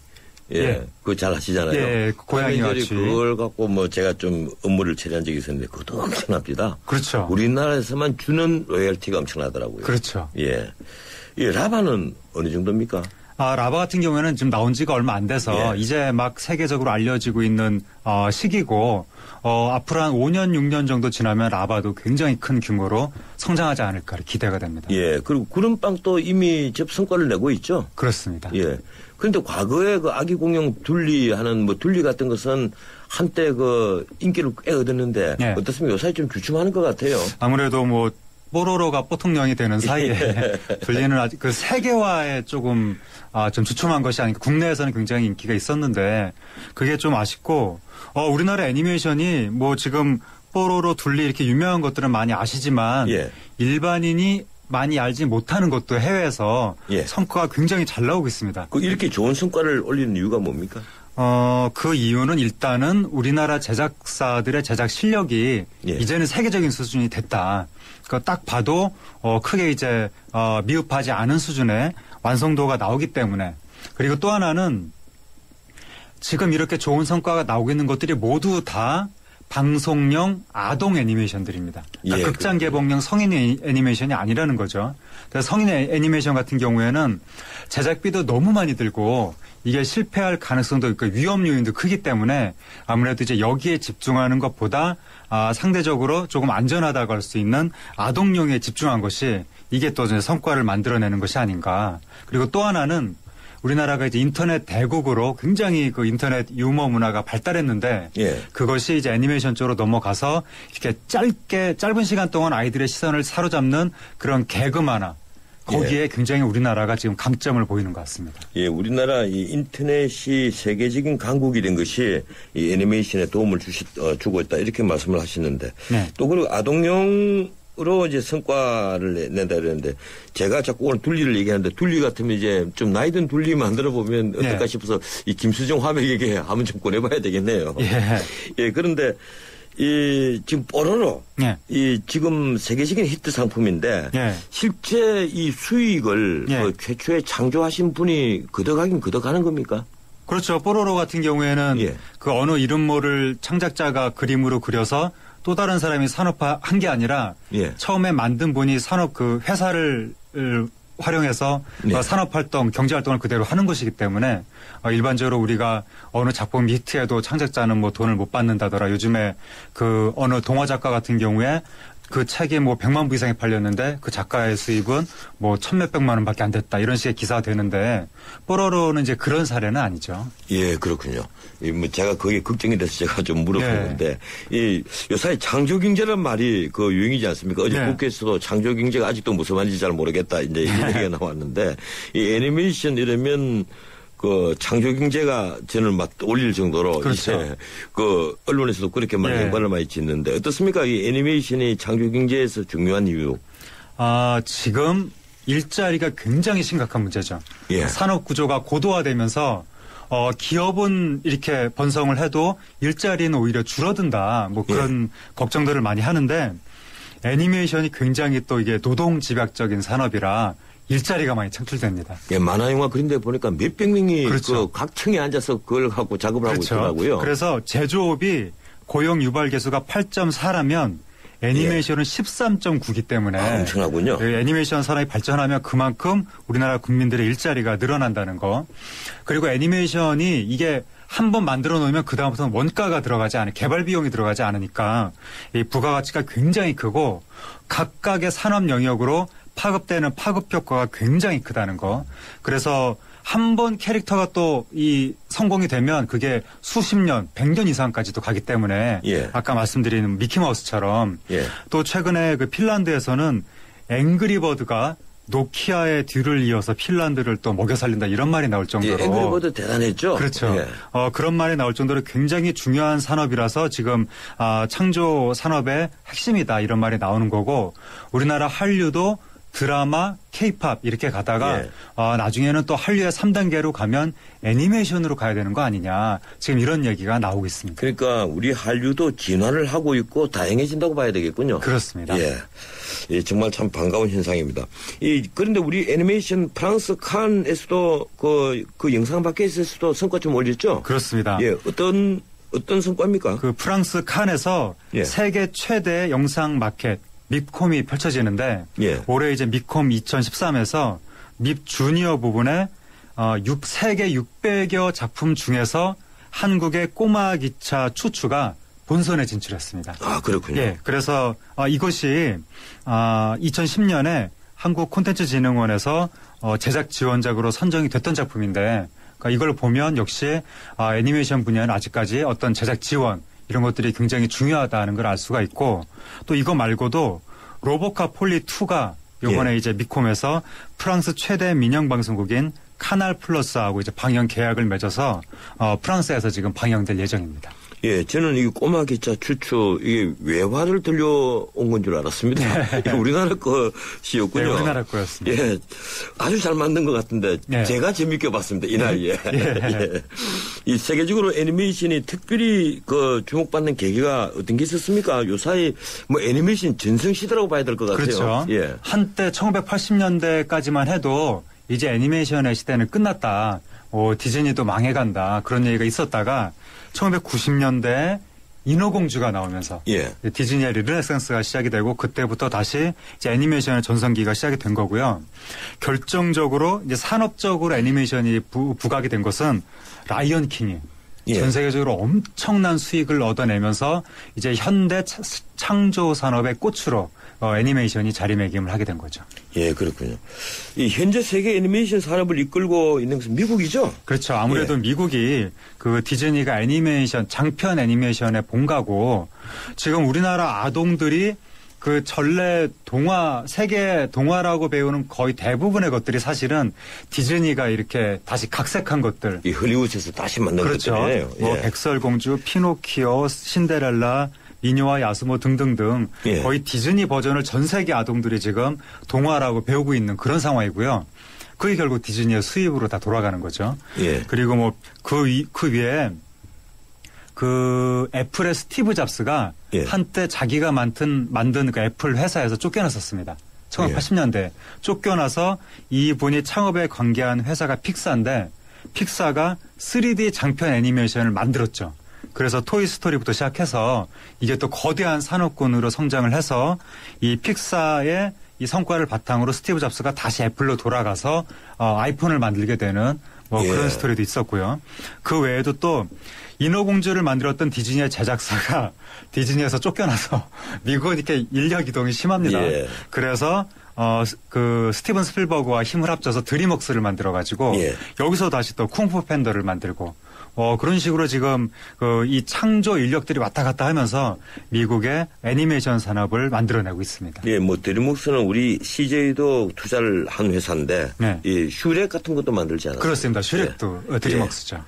그거 잘 아시잖아요. 예, 고양이 같이. 그걸 갖고 뭐 제가 좀 업무를 처리한 적이 있었는데 그것도 엄청납니다. 그렇죠. 우리나라에서만 주는 로열티가 엄청나더라고요. 그렇죠. 예. 라바는 어느 정도입니까? 라바 같은 경우에는 지금 나온 지가 얼마 안 돼서 이제 막 세계적으로 알려지고 있는 시기고 앞으로 한 5년, 6년 정도 지나면 라바도 굉장히 큰 규모로 성장하지 않을까 기대가 됩니다. 예. 그리고 구름빵도 이미 성과를 내고 있죠? 그렇습니다. 예. 그런데 과거에 그 아기 공룡 둘리 하는 둘리 같은 것은 한때 그 인기를 꽤 얻었는데 어떻습니까? 요새 좀 주춤하는 것 같아요. 아무래도 뽀로로가 뽀통령이 되는 사이에 둘리는 아직 그 세계화에 조금 좀 주춤한 것이 아니까 국내에서는 굉장히 인기가 있었는데 그게 좀 아쉽고 우리나라 애니메이션이 지금 뽀로로 둘리 이렇게 유명한 것들은 많이 아시지만 일반인이 많이 알지 못하는 것도 해외에서 성과가 굉장히 잘 나오고 있습니다. 이렇게 좋은 성과를 올리는 이유가 뭡니까? 그 이유는 일단은 우리나라 제작사들의 제작 실력이 이제는 세계적인 수준이 됐다. 그러니까 딱 봐도 크게 이제 미흡하지 않은 수준의 완성도가 나오기 때문에 그리고 또 하나는 지금 이렇게 좋은 성과가 나오고 있는 것들이 모두 다 방송용 아동 애니메이션들입니다. 그러니까 극장 개봉용 성인 애니메이션이 아니라는 거죠. 그래서 성인 애니메이션 같은 경우에는 제작비도 너무 많이 들고 이게 실패할 가능성도 있고 위험 요인도 크기 때문에 아무래도 이제 여기에 집중하는 것보다 상대적으로 조금 안전하다고 할 수 있는 아동용에 집중한 것이 이게 또 이제 성과를 만들어내는 것이 아닌가. 그리고 또 하나는 우리나라가 이제 인터넷 대국으로 굉장히 그 인터넷 유머 문화가 발달했는데 그것이 이제 애니메이션 쪽으로 넘어가서 이렇게 짧은 시간 동안 아이들의 시선을 사로잡는 그런 개그 만화 거기에 굉장히 우리나라가 지금 강점을 보이는 것 같습니다. 예, 우리나라 이 인터넷이 세계적인 강국이 된 것이 이 애니메이션에 도움을 주고 있다 이렇게 말씀을 하시는데 또 그리고 아동용으로 이제 성과를 낸다 그러는데 제가 자꾸 오늘 둘리를 얘기하는데 둘리 같으면 이제 좀 나이 든 둘리 만들어 보면 어떨까 싶어서 이 김수정 화백에게 한번 좀 꺼내봐야 되겠네요. 예, 그런데 지금 뽀로로 지금 세계적인 히트 상품인데 실제 이 수익을 최초에 창조하신 분이 거둬가긴 거둬가는 겁니까? 그렇죠. 뽀로로 같은 경우에는 그 어느 이름 모를 창작자가 그림으로 그려서 또 다른 사람이 산업화한 게 아니라 처음에 만든 분이 산업 그 회사를 활용해서 산업활동, 경제활동을 그대로 하는 것이기 때문에 일반적으로 우리가 어느 작품 히트에도 창작자는 돈을 못 받는다더라. 요즘에 그 어느 동화 작가 같은 경우에 그 책이 100만 부 이상이 팔렸는데 그 작가의 수입은 1,몇백만 원밖에 안 됐다. 이런 식의 기사가 되는데 뽀로로는 이제 그런 사례는 아니죠. 예, 그렇군요. 제가 거기에 걱정이 돼서 제가 좀 물어보는데 요사이 창조경제란 말이 그 유행이지 않습니까? 어제 국회에서도 창조경제가 아직도 무슨 말인지 잘 모르겠다. 이제 이런 얘기가 나왔는데 이 애니메이션 이러면 그 창조경제가 저는 막 올릴 정도로 이제 그 언론에서도 그렇게 많이 행보를 많이 짓는데 어떻습니까? 이 애니메이션이 창조경제에서 중요한 이유? 지금 일자리가 굉장히 심각한 문제죠. 산업 구조가 고도화되면서 기업은 이렇게 번성을 해도 일자리는 오히려 줄어든다. 그런 걱정들을 많이 하는데 애니메이션이 굉장히 또 이게 노동 집약적인 산업이라 일자리가 많이 창출됩니다. 만화 영화 그린데 보니까 몇백 명이 각 층에 앉아서 그걸 갖고 작업을 하고 있더라고요. 그래서 제조업이 고용 유발 개수가 8.4라면 애니메이션은 13.9기 때문에 엄청나군요. 애니메이션 산업이 발전하면 그만큼 우리나라 국민들의 일자리가 늘어난다는 거. 그리고 애니메이션이 이게 한 번 만들어 놓으면 그다음부터는 원가가 들어가지 않으니까 개발 비용이 들어가지 않으니까 이 부가가치가 굉장히 크고 각각의 산업 영역으로 파급되는 파급 효과가 굉장히 크다는 거. 그래서 한 번 캐릭터가 또 이 성공이 되면 그게 수십 년, 100년 이상까지도 가기 때문에 아까 말씀드린 미키마우스처럼 또 최근에 그 핀란드에서는 앵그리버드가 노키아의 뒤를 이어서 핀란드를 또 먹여 살린다 이런 말이 나올 정도로. 앵그리버드 대단했죠. 그렇죠. 그런 말이 나올 정도로 굉장히 중요한 산업이라서 지금 창조 산업의 핵심이다 이런 말이 나오는 거고 우리나라 한류도 드라마, 케이팝 이렇게 가다가 예. 나중에는 또 한류의 3단계로 가면 애니메이션으로 가야 되는 거 아니냐. 지금 이런 얘기가 나오고 있습니다. 그러니까 우리 한류도 진화를 하고 있고 다양해진다고 봐야 되겠군요. 그렇습니다. 예. 예, 정말 참 반가운 현상입니다. 그런데 우리 애니메이션 프랑스 칸에서도 그 영상 밖에서도 성과 좀 올렸죠? 그렇습니다. 예, 어떤 성과입니까? 그 프랑스 칸에서 예. 세계 최대 영상 마켓 밉콤이 펼쳐지는데 예. 올해 이제 밉콤 2013에서 밉 주니어 부분에 세계 600여 작품 중에서 한국의 꼬마 기차 추추가 본선에 진출했습니다. 아, 그렇군요. 예, 그래서 이것이 2010년에 한국콘텐츠진흥원에서 제작 지원작으로 선정이 됐던 작품인데 그러니까 이걸 보면 역시 애니메이션 분야는 아직까지 어떤 제작 지원 이런 것들이 굉장히 중요하다는 걸 알 수가 있고 또 이거 말고도 로보카 폴리 2가 요번에 예. 이제 미콤에서 프랑스 최대 민영 방송국인 카날 플러스하고 이제 방영 계약을 맺어서 프랑스에서 지금 방영될 예정입니다. 예, 저는 이 꼬마 기차 추추 이게 외화를 들려온 건 줄 알았습니다. 네. 우리나라 것이었군요. 네, 우리나라 거였습니다. 예, 아주 잘 만든 것 같은데 네. 제가 재밌게 봤습니다. 이 나이에. 예. 예. 이 세계적으로 애니메이션이 특별히 주목받는 계기가 어떤 게 있었습니까? 요사이 뭐 애니메이션 전성 시대라고 봐야 될 것 같아요. 그렇죠. 예. 한때 1980년대까지만 해도 이제 애니메이션의 시대는 끝났다. 디즈니도 망해간다. 그런 얘기가 있었다가 1990년대에 인어공주가 나오면서 예. 디즈니의 르네상스가 시작이 되고 그때부터 다시 이제 애니메이션의 전성기가 시작이 된 거고요. 결정적으로 이제 산업적으로 애니메이션이 부각이 된 것은 라이언 킹이 예. 전 세계적으로 엄청난 수익을 얻어내면서 이제 현대 창조 산업의 꽃으로 애니메이션이 자리매김을 하게 된 거죠. 예, 그렇군요. 이 현재 세계 애니메이션 산업을 이끌고 있는 것은 미국이죠? 그렇죠. 아무래도 예. 미국이 그 디즈니가 애니메이션, 장편 애니메이션의 본가고 지금 우리나라 아동들이 그 전래 동화, 세계 동화라고 배우는 거의 대부분의 것들이 사실은 디즈니가 이렇게 다시 각색한 것들. 이 헐리우드에서 다시 만든 그렇죠. 것들이에요. 뭐 예. 백설공주, 피노키오, 신데렐라, 미녀와 야수모 등등등 예. 거의 디즈니 버전을 전 세계 아동들이 지금 동화라고 배우고 있는 그런 상황이고요. 그게 결국 디즈니의 수입으로 다 돌아가는 거죠. 예. 그리고 뭐 그 위에 그 애플의 스티브 잡스가 예. 한때 자기가 만든 그 애플 회사에서 쫓겨났었습니다. 1980년대 쫓겨나서 이분이 창업에 관계한 회사가 픽사인데 픽사가 3D 장편 애니메이션을 만들었죠. 그래서 토이스토리부터 시작해서 이게 또 거대한 산업군으로 성장을 해서 이 픽사의 이 성과를 바탕으로 스티브 잡스가 다시 애플로 돌아가서 아이폰을 만들게 되는 뭐 예. 그런 스토리도 있었고요. 그 외에도 또 인어공주를 만들었던 디즈니의 제작사가 디즈니에서 쫓겨나서 미국은 이렇게 인력 이동이 심합니다. 예. 그래서 그 스티븐 스필버그와 힘을 합쳐서 드림웍스를 만들어가지고 예. 여기서 다시 또 쿵푸 팬더를 만들고 그런 식으로 지금 이 창조 인력들이 왔다 갔다 하면서 미국의 애니메이션 산업을 만들어내고 있습니다. 예, 뭐 드림웍스는 우리 CJ도 투자를 한 회사인데 네. 이 슈렉 같은 것도 만들지 않았어요? 그렇습니다. 슈렉도 예. 드림웍스죠.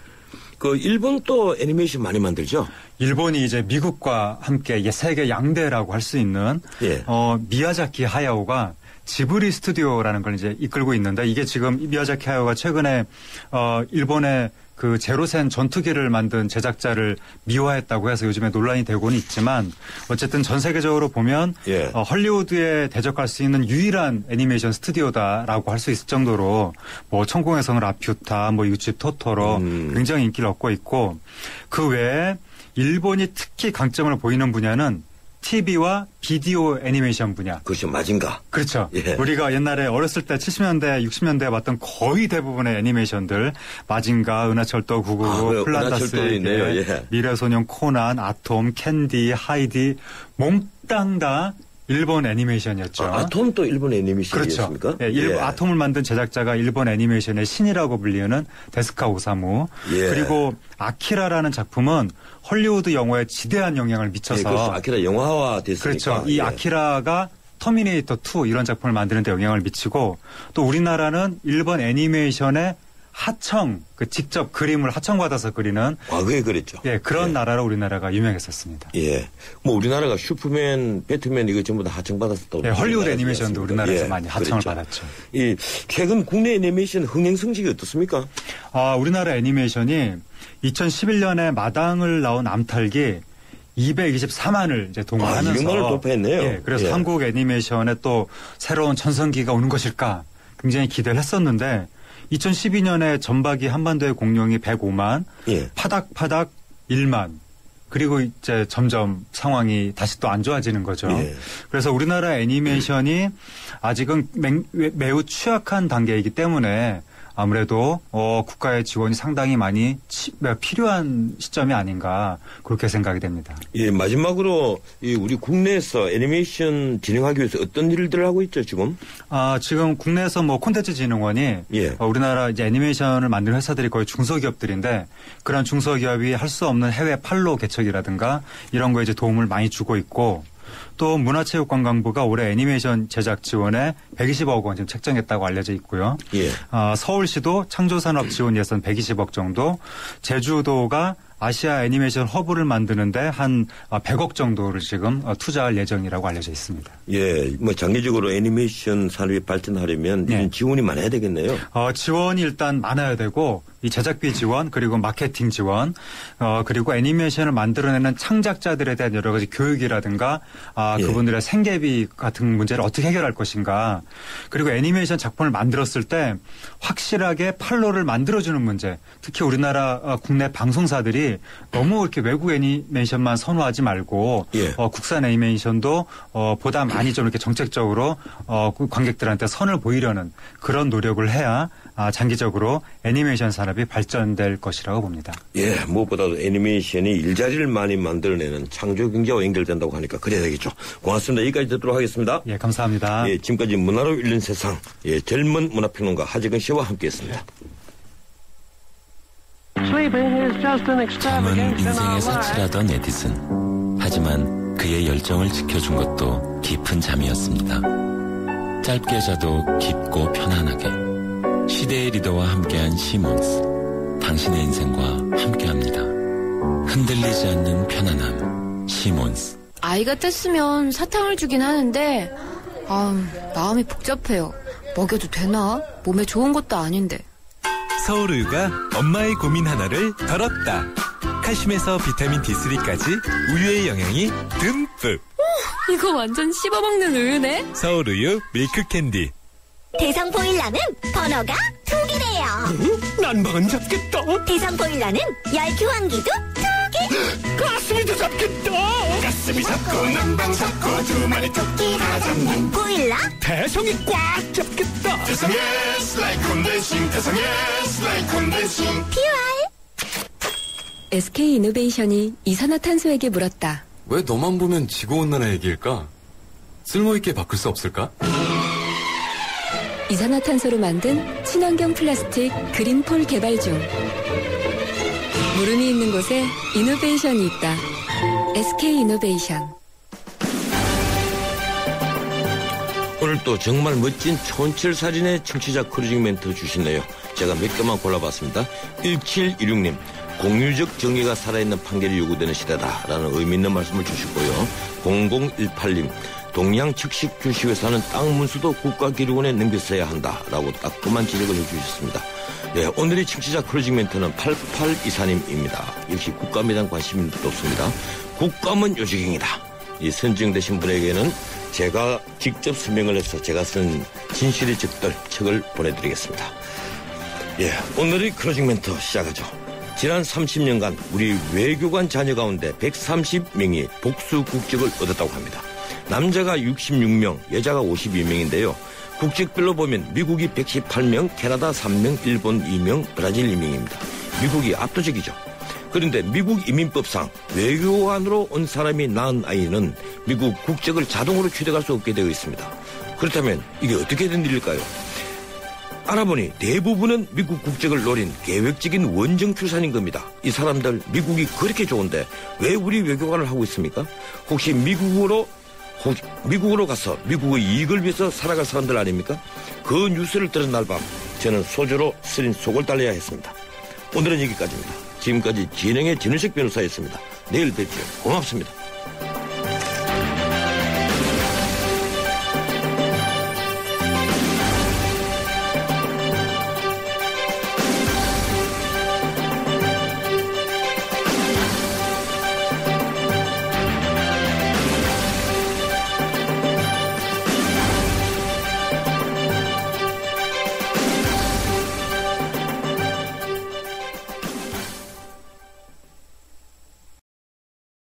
그 일본 또 애니메이션 많이 만들죠? 일본이 이제 미국과 함께 세계 양대라고 할 수 있는 예. 미야자키 하야오가 지브리 스튜디오라는 걸 이제 이끌고 있는데 이게 지금 미야자키 하야오가 최근에 일본의 그 제로센 전투기를 만든 제작자를 미화했다고 해서 요즘에 논란이 되고는 있지만 어쨌든 전 세계적으로 보면 예. 헐리우드에 대적할 수 있는 유일한 애니메이션 스튜디오다라고 할 수 있을 정도로 뭐 천공의 성을 라퓨타, 뭐 유치 토토로 굉장히 인기를 얻고 있고 그 외에 일본이 특히 강점을 보이는 분야는 TV와 비디오 애니메이션 분야. 그렇죠. 마징가. 그렇죠. 예. 우리가 옛날에 어렸을 때 70년대, 60년대에 봤던 거의 대부분의 애니메이션들 마징가, 은하철도 999, 플란다스의 예. 미래소년 코난, 아톰, 캔디, 하이디 몽땅 다 일본 애니메이션이었죠. 아톰도 일본 애니메이션이었습니까? 그렇죠. 예, 아톰을 만든 제작자가 일본 애니메이션의 신이라고 불리는 데스카 오사무. 예. 그리고 아키라라는 작품은 헐리우드 영화에 지대한 영향을 미쳐서. 예, 그렇죠. 아키라 영화화 됐으니까. 그렇죠. 이 아키라가 터미네이터 2 이런 작품을 만드는 데 영향을 미치고 또 우리나라는 일본 애니메이션의 하청, 직접 그림을 하청받아서 그리는. 과거에 그랬죠. 예, 그런 나라로 우리나라가 유명했었습니다. 예. 뭐 우리나라가 슈퍼맨, 배트맨 이거 전부 다 하청받았었다고. 예, 헐리우드 애니메이션도 우리나라에서 많이 하청을 그랬죠. 받았죠. 이 최근 국내 애니메이션 흥행 성적이 어떻습니까? 우리나라 애니메이션이 2011년에 마당을 나온 암탉이 224만을 이제 동원하면서 200만을 돌파했네요. 예, 그래서 한국 애니메이션에 또 새로운 전성기가 오는 것일까 굉장히 기대를 했었는데 2012년에 전박이 한반도의 공룡이 105만, 파닥파닥 1만, 그리고 이제 점점 상황이 다시 또 안 좋아지는 거죠. 그래서 우리나라 애니메이션이 아직은 매우 취약한 단계이기 때문에 아무래도 국가의 지원이 상당히 많이 필요한 시점이 아닌가 그렇게 생각이 됩니다. 예, 마지막으로 우리 국내에서 애니메이션 진행하기 위해서 어떤 일들을 하고 있죠, 지금? 지금 국내에서 뭐 콘텐츠진흥원이 우리나라 이제 애니메이션을 만드는 회사들이 거의 중소기업들인데 그런 중소기업이 할 수 없는 해외 판로 개척이라든가 이런 거에 이제 도움을 많이 주고 있고 또 문화체육관광부가 올해 애니메이션 제작 지원에 120억 원 지금 책정했다고 알려져 있고요. 서울시도 창조산업 지원 예산 120억 정도, 제주도가 아시아 애니메이션 허브를 만드는데 한 100억 정도를 지금 투자할 예정이라고 알려져 있습니다. 예, 뭐 장기적으로 애니메이션 산업이 발전하려면 이런 지원이 많아야 되겠네요. 지원이 일단 많아야 되고 이 제작비 지원 그리고 마케팅 지원 그리고 애니메이션을 만들어내는 창작자들에 대한 여러 가지 교육이라든가 그분들의 생계비 같은 문제를 어떻게 해결할 것인가 그리고 애니메이션 작품을 만들었을 때 확실하게 판로를 만들어주는 문제 특히 우리나라 국내 방송사들이 너무 이렇게 외국 애니메이션만 선호하지 말고 국산 애니메이션도 보다 많이 좀 이렇게 정책적으로 관객들한테 선을 보이려는 그런 노력을 해야 장기적으로 애니메이션 산업이 발전될 것이라고 봅니다. 예, 무엇보다도 애니메이션이 일자리를 많이 만들어내는 창조 경제와 연결된다고 하니까 그래야 되겠죠. 고맙습니다. 여기까지 듣도록 하겠습니다. 예, 감사합니다. 예, 지금까지 문화로 읽는 세상 젊은 문화평론가 하재근 씨와 함께했습니다. 잠은 인생의 사치라던 에디슨. 하지만 그의 열정을 지켜준 것도 깊은 잠이었습니다. 짧게 자도 깊고 편안하게. 시대의 리더와 함께한 시몬스. 당신의 인생과 함께합니다. 흔들리지 않는 편안함. 시몬스. 아이가 뗐으면 사탕을 주긴 하는데 마음이 복잡해요. 먹여도 되나? 몸에 좋은 것도 아닌데. 서울우유가 엄마의 고민 하나를 덜었다. 칼슘에서 비타민 D3까지 우유의 영양이 듬뿍. 이거 완전 씹어먹는 우유네. 서울우유 밀크캔디. 대상 보일러는 번호가 2개래요. 난방은 잡겠다. 대상 보일러는 열 교환기도 2개. 가스미도 잡겠다. 가스미 잡고 난방 잡고 두 마리 토끼 다 잡는 보일러 대성이 꽉 잡겠다. 대성의 슬라이 콘덴싱. 대성의 슬라이 콘덴싱. PR SK 이노베이션이 이산화탄소에게 물었다. 왜 너만 보면 지구온난화 얘기일까? 쓸모있게 바꿀 수 없을까? 이산화탄소로 만든 친환경 플라스틱 그린폴 개발 중. 물음이 있는 곳에 이노베이션이 있다. SK 이노베이션. 오늘 또 정말 멋진 촌철살인의 청취자 크루징 멘트 주시네요. 제가 몇 개만 골라봤습니다. 1716님. 공유적 정의가 살아있는 판결이 요구되는 시대다라는 의미 있는 말씀을 주셨고요. 0018님. 동양 측식 주식회사는 땅 문서도 국가기록원에 넘겼어야 한다라고 따끔한 지적을 해주셨습니다. 네, 오늘의 청취자 크루징 멘트는 8824님입니다. 역시 국감에 대한 관심이 높습니다. 국감은 요지경이다. 이 선정되신 분에게는 제가 직접 서명을 해서 제가 쓴 진실의 적들 책을 보내드리겠습니다. 예, 오늘의 크루징 멘트 시작하죠. 지난 30년간 우리 외교관 자녀 가운데 130명이 복수 국적을 얻었다고 합니다. 남자가 66명, 여자가 52명인데요. 국적별로 보면 미국이 118명, 캐나다 3명, 일본 2명, 브라질 2명입니다. 미국이 압도적이죠. 그런데 미국 이민법상 외교관으로 온 사람이 낳은 아이는 미국 국적을 자동으로 취득할 수 없게 되어 있습니다. 그렇다면 이게 어떻게 된 일일까요? 알아보니 대부분은 미국 국적을 노린 계획적인 원정 출산인 겁니다. 이 사람들 미국이 그렇게 좋은데 왜 우리 외교관을 하고 있습니까? 혹시 미국으로 가서 미국의 이익을 위해서 살아갈 사람들 아닙니까? 그 뉴스를 들은 날 밤 저는 소주로 쓰린 속을 달래야 했습니다. 오늘은 여기까지입니다. 지금까지 진행의 진우식 변호사였습니다. 내일 뵙죠. 고맙습니다.